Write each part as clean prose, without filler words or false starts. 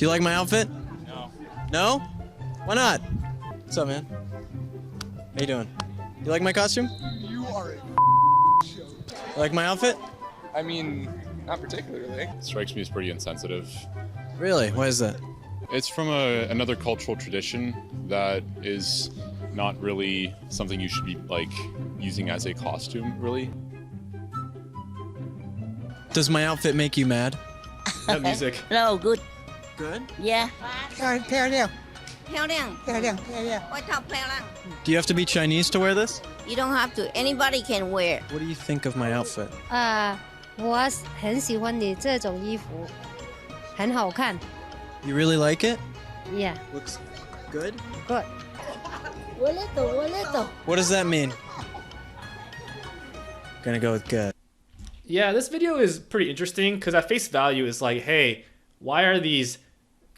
Do you like my outfit? No. No? Why not? What's up, man? How you doing? You like my costume? You are a You like my outfit? I mean, not particularly. Strikes me as pretty insensitive. Really? Why is that? It's from another cultural tradition that is not really something you should be like using as a costume, really. Does my outfit make you mad? That music. No, good. Good. Yeah. 漂漂亮漂亮.漂亮漂亮。外套漂亮. Do you have to be Chinese to wear this? You don't have to. Anybody can wear. What do you think of my outfit? 我很喜欢你这种衣服，很好看。 You really like it? Yeah, Looks good. good. What does that mean? Gonna go with good. Yeah, this video is pretty interesting because at face value it's like, hey, why are these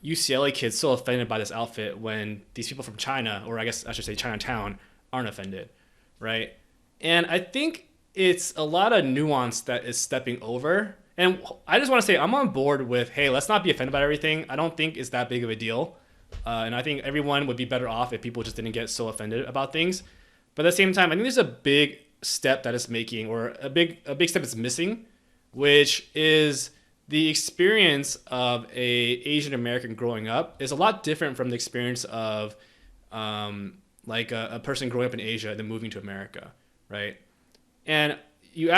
UCLA kids so offended by this outfit when these people from China, or I guess I should say Chinatown, aren't offended, right? And I think it's a lot of nuance that is stepping over. And I just want to say I'm on board with, hey, let's not be offended by everything. I don't think it's that big of a deal. And I think everyone would be better off if people just didn't get so offended about things. But at the same time, I think there's a big step that it's making, or a big step it's missing, which is the experience of a Asian American growing up is a lot different from the experience of like a person growing up in Asia and then moving to America, right? And you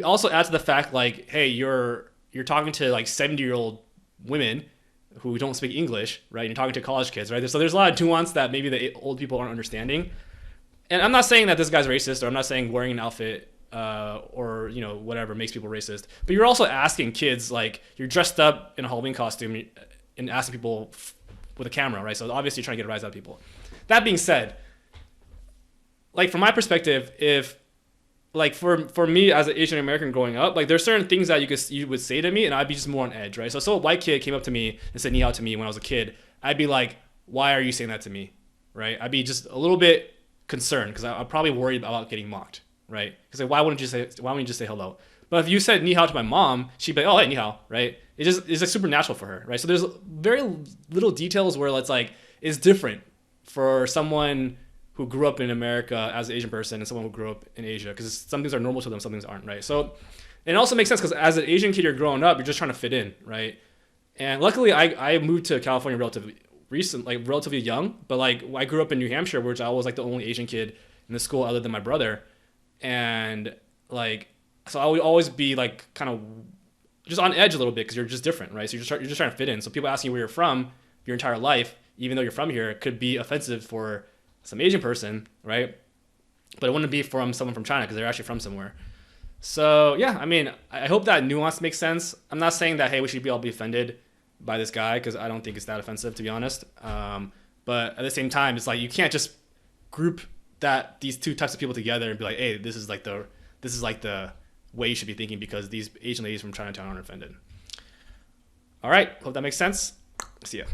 also add to the fact like, hey, you're talking to like 70-year-old women who don't speak English, right? And you're talking to college kids, right? So there's a lot of nuance that maybe the old people aren't understanding. And I'm not saying that this guy's racist, or I'm not saying wearing an outfit or whatever makes people racist. But you're also asking kids, like, you're dressed up in a Halloween costume and asking people with a camera, right? So obviously you're trying to get a rise out of people. That being said, like from my perspective, if like for me as an Asian American growing up, like there's certain things that you would say to me and I'd be just more on edge, right? So a white kid came up to me and said ni hao to me when I was a kid, I'd be like, why are you saying that to me, right? I'd be just a little bit concerned because I'm probably worried about getting mocked, right? Because like, why wouldn't you just say hello? But if you said ni hao to my mom, she'd be like, oh, hey, ni hao, right? It's like super natural for her, right? So there's very little details where it's different for someone who grew up in America as an Asian person and someone who grew up in Asia, because some things are normal to them, some things aren't, right? So it also makes sense because as an Asian kid, you're growing up, you're just trying to fit in, right? And luckily, I moved to California relatively young, but like I grew up in New Hampshire, which I was like the only Asian kid in the school other than my brother, and like so I would always be like kind of just on edge a little bit because you're just different, right? So you're just trying to fit in. So people asking you where you're from your entire life, even though you're from here, could be offensive for some Asian person, right? But it wouldn't be from someone from China because they're actually from somewhere. So yeah, I mean, I hope that nuance makes sense. I'm not saying that, hey, we should all be offended by this guy because I don't think it's that offensive, to be honest. But at the same time, it's like you can't just group these two types of people together and be like, hey, this is like the way you should be thinking because these Asian ladies from Chinatown aren't offended. All right, hope that makes sense. See ya.